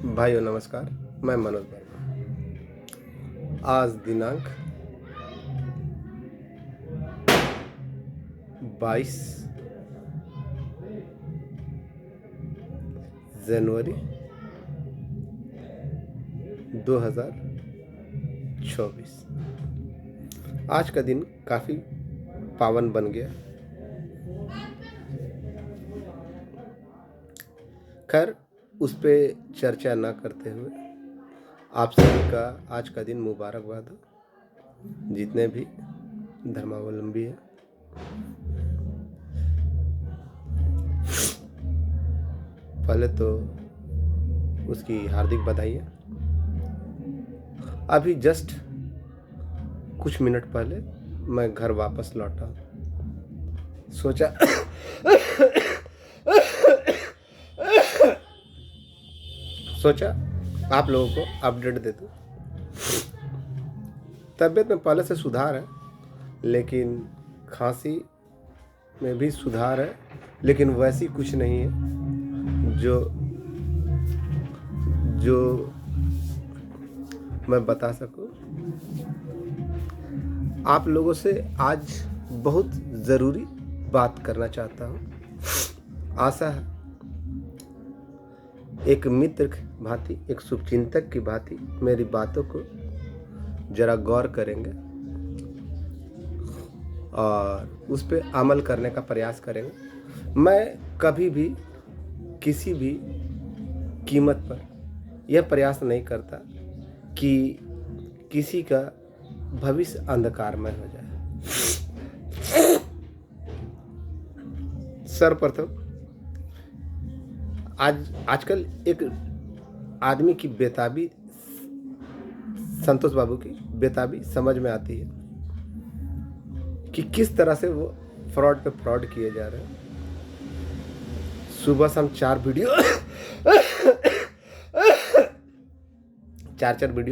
भाइयों नमस्कार। मैं मनोज वर्मा। आज दिनांक 22 जनवरी 2024। आज का दिन काफ़ी पावन बन गया। खैर उस पे चर्चा ना करते हुए आप सभी का आज का दिन मुबारकबाद हो, जितने भी धर्मावलंबी हैं। पहले तो उसकी हार्दिक बधाई है। अभी जस्ट कुछ मिनट पहले मैं घर वापस लौटा, सोचा आप लोगों को अपडेट दे दूं। तबीयत में पहले से सुधार है, लेकिन खांसी में भी सुधार है, लेकिन वैसी कुछ नहीं है जो मैं बता सकूं। आप लोगों से आज बहुत ज़रूरी बात करना चाहता हूं। आशा है एक मित्र की भांति, एक शुभचिंतक की भांति मेरी बातों को जरा गौर करेंगे और उस पर अमल करने का प्रयास करेंगे। मैं कभी भी किसी भी कीमत पर यह प्रयास नहीं करता कि किसी का भविष्य अंधकारमय हो जाए। सर्वप्रथम आजकल एक आदमी की बेताबी, संतोष बाबू की बेताबी समझ में आती है कि किस तरह से वो फ्रॉड पे फ्रॉड किए जा रहे हैं। सुबह से हम चार वीडियो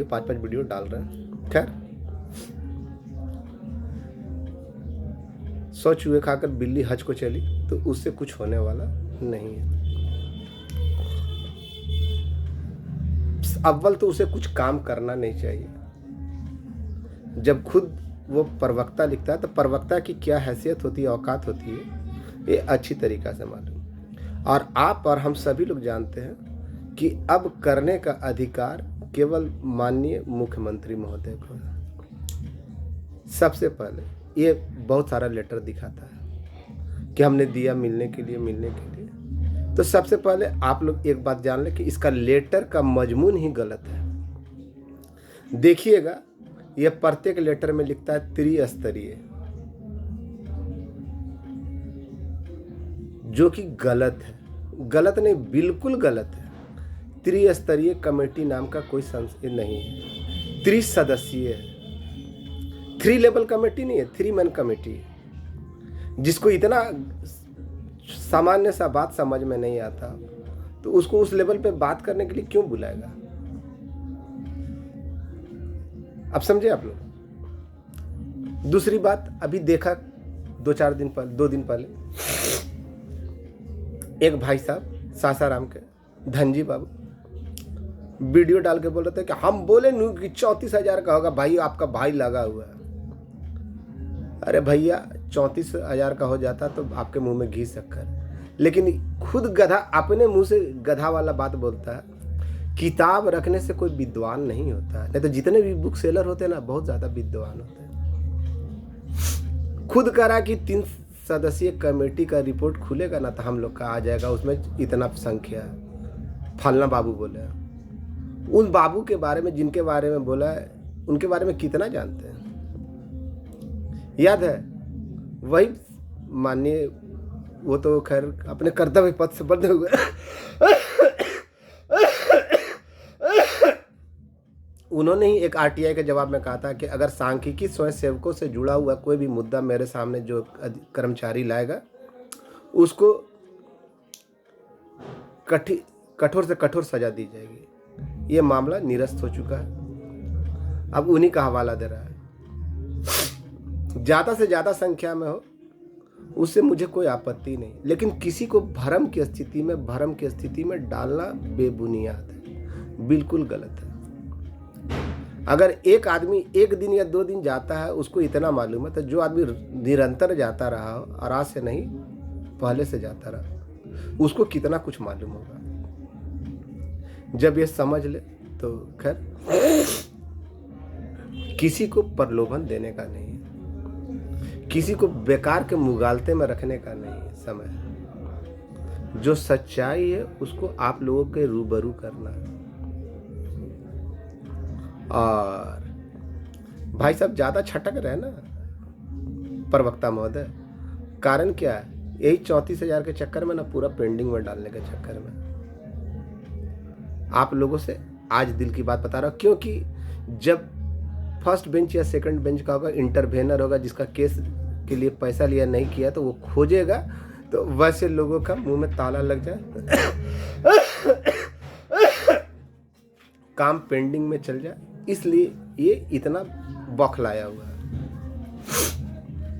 5 वीडियो डाल रहे हैं। खैर 100 चूहे खाकर बिल्ली हज को चली, तो उससे कुछ होने वाला नहीं है। अव्वल तो उसे कुछ काम करना नहीं चाहिए। जब खुद वो प्रवक्ता लिखता है तो प्रवक्ता की क्या हैसियत होती है, औकात होती है, ये अच्छी तरीक़ा से मालूम। और आप और हम सभी लोग जानते हैं कि अब करने का अधिकार केवल माननीय मुख्यमंत्री महोदय को है। सबसे पहले ये बहुत सारा लेटर दिखाता है कि हमने दिया मिलने के लिए। तो सबसे पहले आप लोग एक बात जान लें कि इसका लेटर का मजमून ही गलत है। देखिएगा, यह प्रत्येक लेटर में लिखता है त्रिस्तरीय, जो कि गलत है। गलत नहीं, बिल्कुल गलत है। त्रिस्तरीय कमेटी नाम का कोई संस्था नहीं है। त्रिसदस्यीय है। 3 लेवल कमेटी नहीं है, 3 मैन कमेटी है। जिसको इतना सामान्य सा बात समझ में नहीं आता, तो उसको उस लेवल पे बात करने के लिए क्यों बुलाएगा? अब समझे आप लोग। दूसरी बात, अभी देखा 2 दिन पहले एक भाई साहब सासाराम के धनजी बाबू वीडियो डाल के बोल रहे थे कि हम बोले नहीं कि 34,000 का होगा, भाई आपका भाई लगा हुआ है। अरे भैया, 34,000 का हो जाता तो आपके मुंह में घी शक्कर। लेकिन खुद गधा अपने मुंह से गधा वाला बात बोलता है। किताब रखने से कोई विद्वान नहीं होता है। नहीं तो जितने भी बुक सेलर होते हैं ना, बहुत ज़्यादा विद्वान होते हैं। खुद करा कि 3 सदस्यीय कमेटी का रिपोर्ट खुलेगा ना, तो हम लोग का आ जाएगा, उसमें इतना संख्या है। फलना बाबू बोले। उन बाबू के बारे में, जिनके बारे में बोला है, उनके बारे में कितना जानते हैं? याद है वही माननीय, वो तो खैर अपने कर्तव्य पद से बंधे हुए उन्होंने ही एक आरटीआई के जवाब में कहा था कि अगर सांख्यिकी स्वयं सेवकों से जुड़ा हुआ कोई भी मुद्दा मेरे सामने जो कर्मचारी लाएगा, उसको कठोर से कठोर सजा दी जाएगी। ये मामला निरस्त हो चुका है, अब उन्हीं का हवाला दे रहा है। ज़्यादा से ज़्यादा संख्या में हो, उससे मुझे कोई आपत्ति नहीं, लेकिन किसी को भ्रम की स्थिति में डालना बेबुनियाद है। बिल्कुल गलत है। अगर एक आदमी 1 दिन या 2 दिन जाता है, उसको इतना मालूम है, तो जो आदमी निरंतर जाता रहा हो और आज से नहीं पहले से जाता रहा, उसको कितना कुछ मालूम होगा। जब ये समझ ले तो खैर किसी को प्रलोभन देने का नहीं है, किसी को बेकार के मुगालते में रखने का नहीं है समय। जो सच्चाई है उसको आप लोगों के रूबरू करना है। और भाई साहब ज़्यादा छटक रहे ना प्रवक्ता महोदय, कारण क्या है? यही 34,000 के चक्कर में ना, पूरा पेंडिंग में डालने के चक्कर में आप लोगों से आज दिल की बात बता रहा हूँ। क्योंकि जब फर्स्ट बेंच या सेकंड बेंच का होगा, इंटरवेनर होगा, जिसका केस के लिए पैसा लिया नहीं किया, तो वो खोजेगा, तो वैसे लोगों का मुंह में ताला लग जाए, काम पेंडिंग में चल जाए, इसलिए ये इतना बौखलाया हुआ है।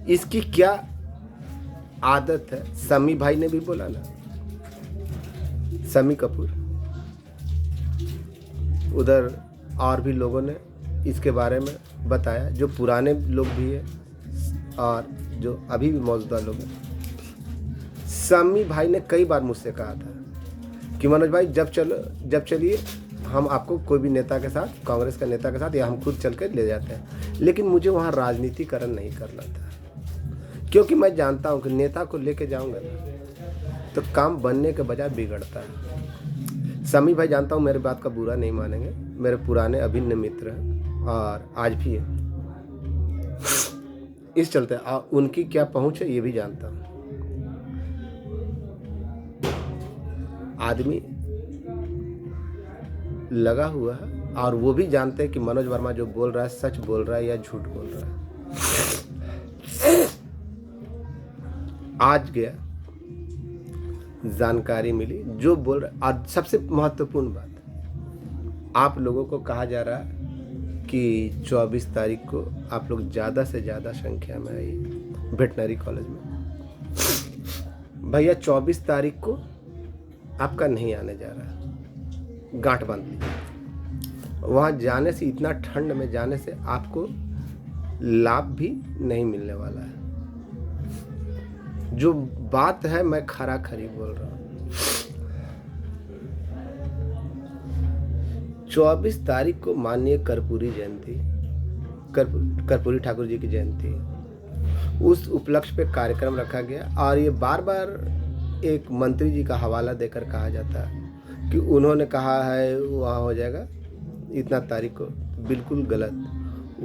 इसकी क्या आदत है? समी भाई ने भी बोला ना, समी कपूर, उधर और भी लोगों ने इसके बारे में बताया, जो पुराने लोग भी है और जो अभी भी मौजूदा लोग हैं। समी भाई ने कई बार मुझसे कहा था कि मनोज भाई जब चलिए हम आपको कोई भी नेता के साथ, कांग्रेस का नेता के साथ, या हम खुद चल कर ले जाते हैं। लेकिन मुझे वहाँ राजनीतिकरण नहीं करना था, क्योंकि मैं जानता हूँ कि नेता को लेके जाऊँगा ना तो काम बनने के बजाय बिगड़ता है। समी भाई जानता हूँ मेरी बात का बुरा नहीं मानेंगे, मेरे पुराने अभिन्न मित्र हैं और आज भी है। इस चलते उनकी क्या पहुँच है ये भी जानता हूँ। आदमी लगा हुआ है और वो भी जानते हैं कि मनोज वर्मा जो बोल रहा है सच बोल रहा है या झूठ बोल रहा है। आज गया, जानकारी मिली जो बोल रहा है। और सबसे महत्वपूर्ण बात, आप लोगों को कहा जा रहा है कि 24 तारीख को आप लोग ज़्यादा से ज़्यादा संख्या में आइए वेटनरी कॉलेज में। भैया 24 तारीख को आपका नहीं आने जा रहा है, गांठ बांध लीजिए। वहाँ जाने से, इतना ठंड में जाने से आपको लाभ भी नहीं मिलने वाला है। जो बात है मैं खरा खरी बोल रहा हूँ। 24 तारीख को माननीय कर्पूरी जयंती, कर्पूरी ठाकुर जी की जयंती, उस उपलक्ष्य पे कार्यक्रम रखा गया। और ये बार बार एक मंत्री जी का हवाला देकर कहा जाता है कि उन्होंने कहा है वहाँ हो जाएगा इतना तारीख को। बिल्कुल गलत,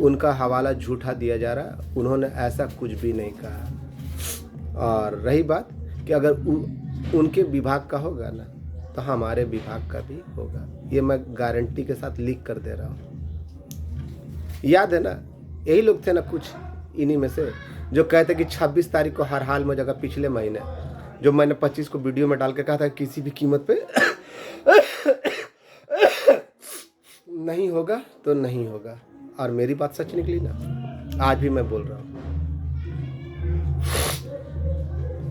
उनका हवाला झूठा दिया जा रहा है। उन्होंने ऐसा कुछ भी नहीं कहा। और रही बात कि अगर उनके विभाग का होगा ना तो हमारे विभाग का भी होगा, ये मैं गारंटी के साथ लिख कर दे रहा हूँ। याद है ना, यही लोग थे ना कुछ इन्हीं में से जो कहते कि 26 तारीख को हर हाल में, जगह पिछले महीने जो मैंने 25 को वीडियो में डाल के कहा था किसी भी कीमत पे नहीं होगा तो नहीं होगा, और मेरी बात सच निकली ना। आज भी मैं बोल रहा हूँ,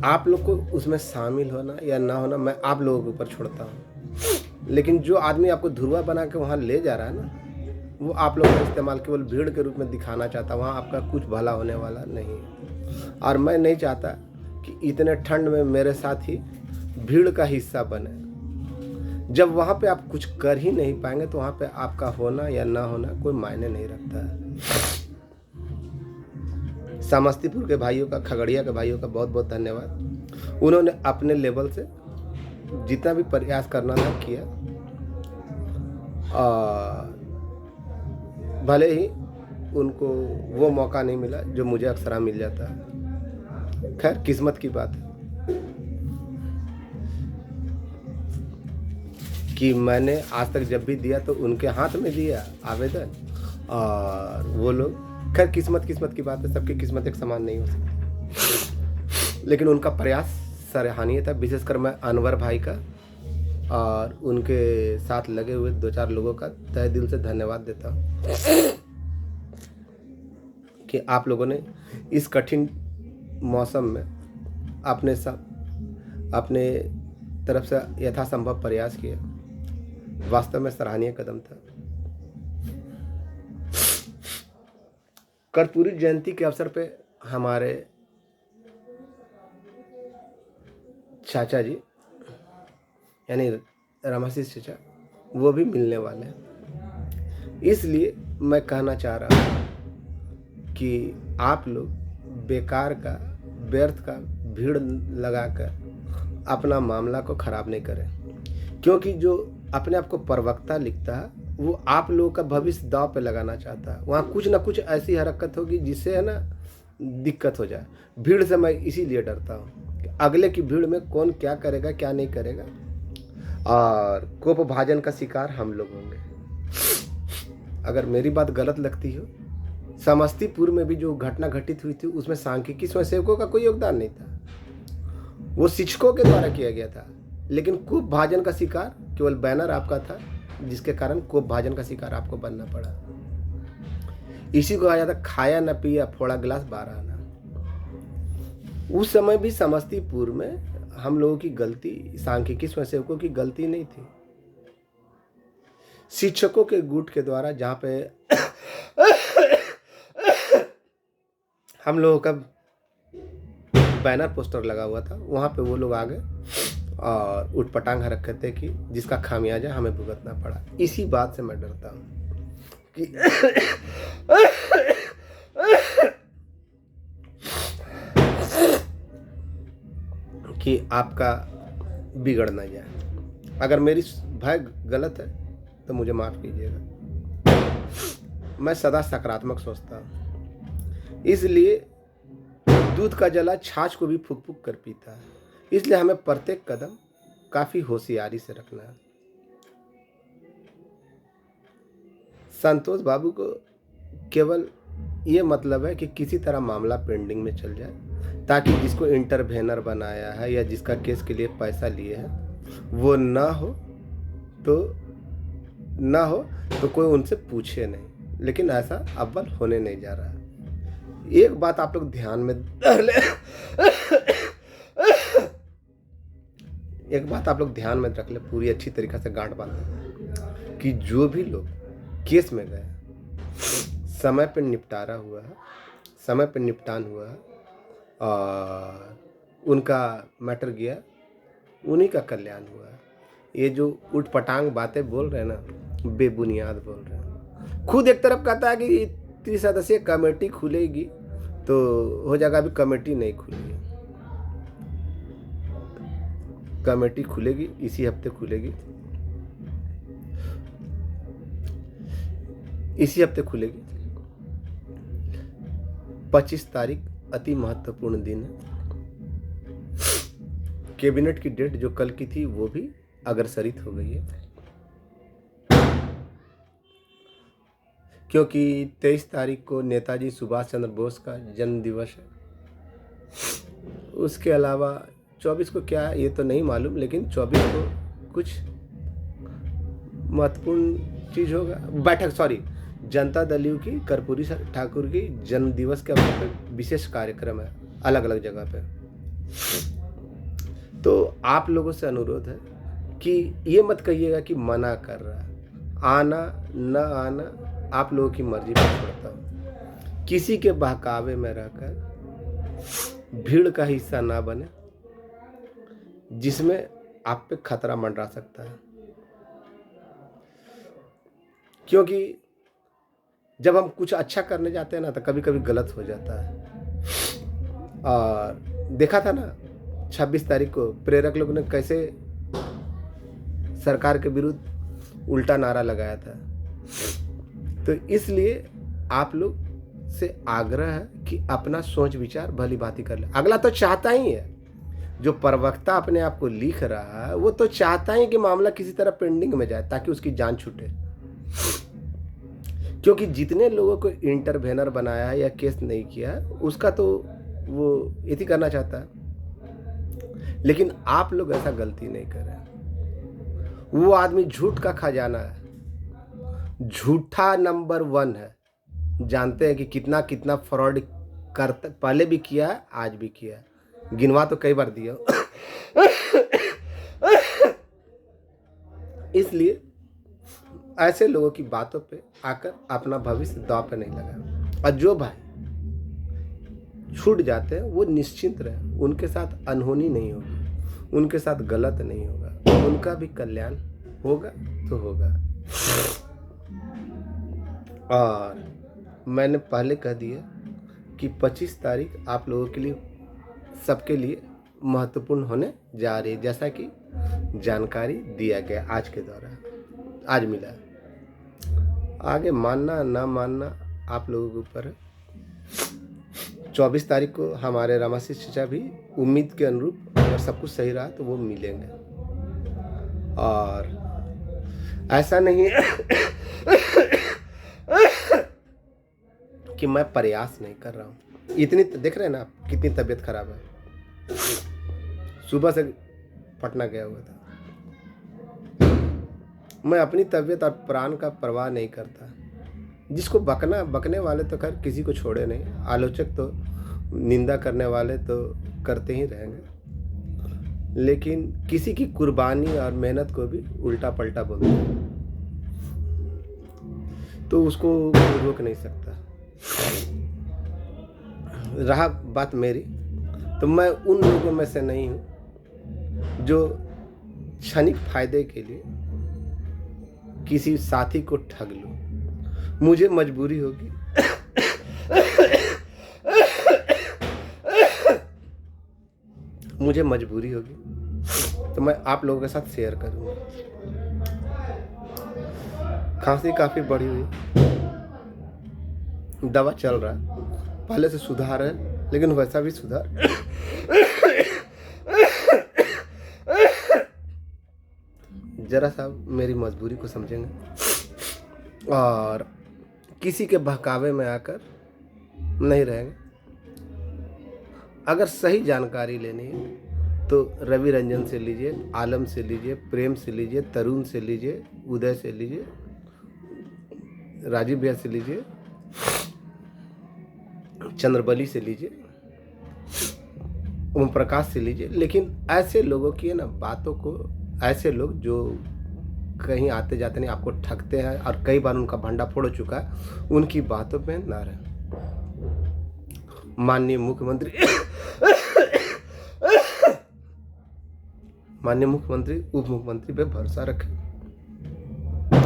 आप लोग को उसमें शामिल होना या ना होना मैं आप लोगों के ऊपर छोड़ता हूँ। लेकिन जो आदमी आपको धुरवा बना के वहाँ ले जा रहा है ना, वो आप लोगों का इस्तेमाल केवल भीड़ के रूप में दिखाना चाहता। वहाँ आपका कुछ भला होने वाला नहीं है। और मैं नहीं चाहता कि इतने ठंड में मेरे साथ ही भीड़ का हिस्सा बने। जब वहाँ पे आप कुछ कर ही नहीं पाएंगे तो वहाँ पे आपका होना या ना होना कोई मायने नहीं रखता है। समस्तीपुर के भाइयों का, खगड़िया के भाइयों का बहुत बहुत धन्यवाद। उन्होंने अपने लेवल से जितना भी प्रयास करना था किया। भले ही उनको वो मौका नहीं मिला जो मुझे अक्सर मिल जाता है। खैर किस्मत की बात है कि मैंने आज तक जब भी दिया तो उनके हाथ में दिया आवेदन, और वो लोग, खैर किस्मत की बात है, सबकी किस्मत एक समान नहीं हो सकती। लेकिन उनका प्रयास सराहनीय था। विशेषकर मैं अनवर भाई का और उनके साथ लगे हुए 2-4 लोगों का तहे दिल से धन्यवाद देता हूँ कि आप लोगों ने इस कठिन मौसम में अपने तरफ से यथासंभव प्रयास किया। वास्तव में सराहनीय कदम था। कर्पूरी जयंती के अवसर पे हमारे चाचा जी यानी रमाशीष चाचा वो भी मिलने वाले हैं। इसलिए मैं कहना चाह रहा हूँ कि आप लोग बेकार का व्यर्थ का भीड़ लगाकर अपना मामला को खराब नहीं करें, क्योंकि जो अपने आप को प्रवक्ता लिखता है वो आप लोगों का भविष्य दांव पे लगाना चाहता है। वहाँ कुछ ना कुछ ऐसी हरकत होगी जिससे है ना दिक्कत हो जाए। भीड़ से मैं इसीलिए डरता हूँ कि अगले की भीड़ में कौन क्या करेगा क्या नहीं करेगा, और कोप भाजन का शिकार हम लोग होंगे। अगर मेरी बात गलत लगती हो, समस्तीपुर में भी जो घटना घटित हुई थी उसमें सांख्यिकी स्वयंसेवकों का कोई योगदान नहीं था, वो शिक्षकों के द्वारा किया गया था। लेकिन कोप भाजन का शिकार केवल बैनर आपका था, जिसके कारण कोप भाजन का शिकार आपको बनना पड़ा। इसी को कहा जाता खाया न पिया फोड़ा गिलास 12 आना। उस समय भी समस्तीपुर में हम लोगों की गलती, सांख्यिकी स्वयंसेवकों की गलती नहीं थी। शिक्षकों के गुट के द्वारा जहाँ पे हम लोगों का बैनर पोस्टर लगा हुआ था, वहाँ पे वो लोग आ गए और उठपटांग हरकत थे कि जिसका खामियाजा हमें भुगतना पड़ा। इसी बात से मैं डरता हूँ कि आपका बिगड़ ना जाए। अगर मेरी भय गलत है तो मुझे माफ़ कीजिएगा। मैं सदा सकारात्मक सोचता हूँ, इसलिए दूध का जला छाछ को भी फूक फूक कर पीता है। इसलिए हमें प्रत्येक कदम काफ़ी होशियारी से रखना है। संतोष बाबू को केवल ये मतलब है कि किसी तरह मामला पेंडिंग में चल जाए, ताकि जिसको इंटरवेनर बनाया है या जिसका केस के लिए पैसा लिए है वो ना हो तो कोई उनसे पूछे नहीं। लेकिन ऐसा अव्वल होने नहीं जा रहा है। एक बात आप लोग ध्यान में रख ले, पूरी अच्छी तरीक़े से गांठ बांध कि जो भी लोग केस में गए, समय पर निपटारा हुआ है, समय पर निपटान हुआ है और उनका मैटर गया, उन्हीं का कल्याण हुआ है। ये जो उठपटांग बातें बोल रहे हैं ना, बेबुनियाद बोल रहे हैं। खुद एक तरफ कहता है कि 30 सदस्यीय कमेटी खुलेगी तो हो जाएगा, अभी कमेटी नहीं खुली है। कमेटी खुलेगी, इसी हफ्ते खुलेगी, इसी हफ्ते खुलेगी। 25 तारीख अति महत्वपूर्ण दिन है। कैबिनेट की डेट जो कल की थी वो भी अग्रसरित हो गई है, क्योंकि 23 तारीख को नेताजी सुभाष चंद्र बोस का जन्म दिवस है। उसके अलावा 24 को क्या है ये तो नहीं मालूम, लेकिन 24 को कुछ महत्वपूर्ण चीज़ होगा। जनता दल यू की कर्पूरी ठाकुर की जन्म दिवस के अवसर पर विशेष कार्यक्रम है अलग अलग जगह पे। तो आप लोगों से अनुरोध है कि ये मत कहिएगा कि मना कर रहा है, आना न आना आप लोगों की मर्जी पर छोड़ता हूँ। किसी के बहकावे में रहकर भीड़ का हिस्सा ना बने जिसमें आप पे खतरा मंडरा सकता है, क्योंकि जब हम कुछ अच्छा करने जाते हैं ना तो कभी कभी गलत हो जाता है। और देखा था ना 26 तारीख को प्रेरक लोग ने कैसे सरकार के विरुद्ध उल्टा नारा लगाया था। तो इसलिए आप लोग से आग्रह है कि अपना सोच विचार भली भांति कर ले। अगला तो चाहता ही है, जो प्रवक्ता अपने आप को लिख रहा है वो तो चाहता ही कि मामला किसी तरह पेंडिंग में जाए ताकि उसकी जान छूटे। क्योंकि जितने लोगों को इंटरवेनर बनाया है या केस नहीं किया है उसका तो वो यही करना चाहता है, लेकिन आप लोग ऐसा गलती नहीं कर रहे। वो आदमी झूठ का खजाना है, झूठा नंबर 1 है। जानते हैं कि कितना कितना फ्रॉड करता, पहले भी किया है आज भी किया है, गिनवा तो कई बार दिया। इसलिए ऐसे लोगों की बातों पे आकर अपना भविष्य दांव पे नहीं लगाए। और जो भाई छूट जाते हैं वो निश्चिंत रहे, उनके साथ अनहोनी नहीं होगी, उनके साथ गलत नहीं होगा, उनका भी कल्याण होगा तो होगा। और मैंने पहले कह दिया कि 25 तारीख आप लोगों के लिए, सबके लिए महत्वपूर्ण होने जा रही है, जैसा कि जानकारी दिया गया आज के दौरान, आज मिला। आगे मानना ना मानना आप लोगों के ऊपर है। 24 तारीख को हमारे रामाशीष चाचा भी उम्मीद के अनुरूप अगर सब कुछ सही रहा तो वो मिलेंगे। और ऐसा नहीं है कि मैं प्रयास नहीं कर रहा हूँ। इतनी देख रहे हैं ना आप कितनी तबीयत खराब है। सुबह से पटना गया हुआ था। मैं अपनी तबीयत और प्राण का परवाह नहीं करता। जिसको बकने वाले तो खैर किसी को छोड़े नहीं, आलोचक तो निंदा करने वाले तो करते ही रहेंगे, लेकिन किसी की कुर्बानी और मेहनत को भी उल्टा पलटा बोलते हैं तो उसको रोक नहीं सकता। रहा बात मेरी, तो मैं उन लोगों में से नहीं हूँ जो क्षणिक फायदे के लिए किसी साथी को ठग लूं। मुझे मजबूरी होगी मुझे मजबूरी होगी तो मैं आप लोगों के साथ शेयर करूंगा। खांसी काफी बढ़ी हुई, दवा चल रहा है, पहले से सुधार है, लेकिन वैसा भी सुधार जरा सा मेरी मजबूरी को समझेंगे और किसी के बहकावे में आकर नहीं रहेंगे। अगर सही जानकारी लेनी है तो रवि रंजन से लीजिए, आलम से लीजिए, प्रेम से लीजिए, तरुण से लीजिए, उदय से लीजिए, राजीव भैया से लीजिए, चंद्रबली से लीजिए, ओम प्रकाश से लीजिए। लेकिन ऐसे लोगों की है ना बातों को, ऐसे लोग जो कहीं आते जाते नहीं आपको ठगते हैं और कई बार उनका भंडा फोड़ चुका है, उनकी बातों पे ना रहे। माननीय मुख्यमंत्री उप मुख्यमंत्री पे भरोसा रखें।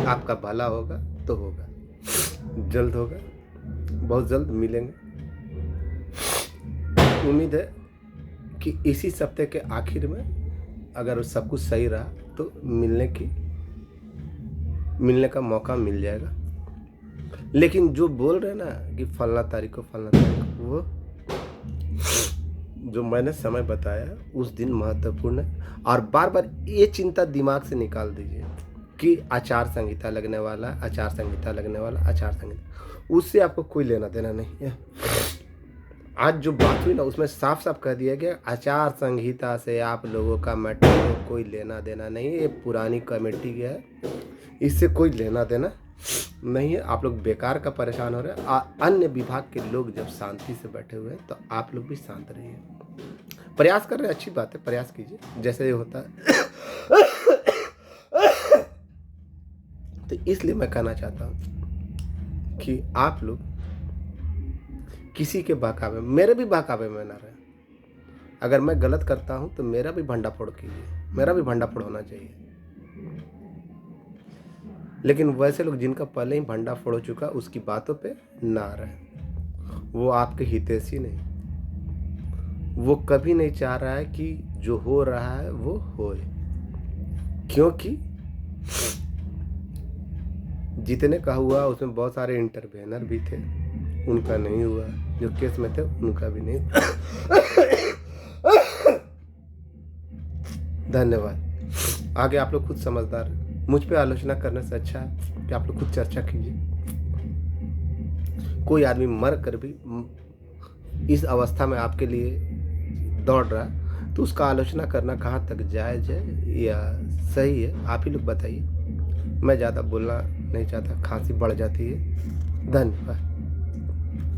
आपका भला होगा तो होगा, जल्द होगा, बहुत जल्द मिलेंगे। उम्मीद है कि इसी सप्ताह के आखिर में अगर सब कुछ सही रहा तो मिलने का मौका मिल जाएगा। लेकिन जो बोल रहे ना कि फलना तारीख को, वो जो मैंने समय बताया उस दिन महत्वपूर्ण है। और बार बार ये चिंता दिमाग से निकाल दीजिए कि आचार संहिता लगने वाला, आचार संहिता लगने वाला, आचार संहिता, उससे आपको कोई लेना देना नहीं है। आज जो बात हुई ना उसमें साफ साफ कह दिया गया आचार संहिता से आप लोगों का मैटर को कोई लेना देना नहीं है। ये पुरानी कमेटी है, इससे कोई लेना देना नहीं है। आप लोग बेकार का परेशान हो रहे हैं। अन्य विभाग के लोग जब शांति से बैठे हुए हैं तो आप लोग भी शांत रहिए। प्रयास कर रहे हैं, अच्छी बात है, प्रयास कीजिए जैसे ये होता है। तो इसलिए मैं कहना चाहता हूं कि आप लोग किसी के बहकावे, मेरे भी बहकावे में ना रहे। अगर मैं गलत करता हूं तो मेरा भी भंडा फोड़ कीजिए, मेरा भी भंडा फोड़ होना चाहिए। लेकिन वैसे लोग जिनका पहले ही भंडा फोड़ हो चुका उसकी बातों पे ना रहे। वो आपके हितैषी नहीं, वो कभी नहीं चाह रहा है कि जो हो रहा है वो होए, क्योंकि जितने का हुआ उसमें बहुत सारे इंटरवेनर भी थे, उनका नहीं हुआ। जो केस में थे उनका भी नहीं। धन्यवाद। आगे आप लोग खुद समझदार, मुझ पे आलोचना करने से अच्छा है कि आप लोग खुद चर्चा कीजिए। कोई आदमी मर कर भी इस अवस्था में आपके लिए दौड़ रहा है तो उसका आलोचना करना कहाँ तक जायज़ है या सही है, आप ही लोग बताइए। मैं ज़्यादा बोलना नहीं चाहता, खांसी बढ़ जाती है। धन्यवाद।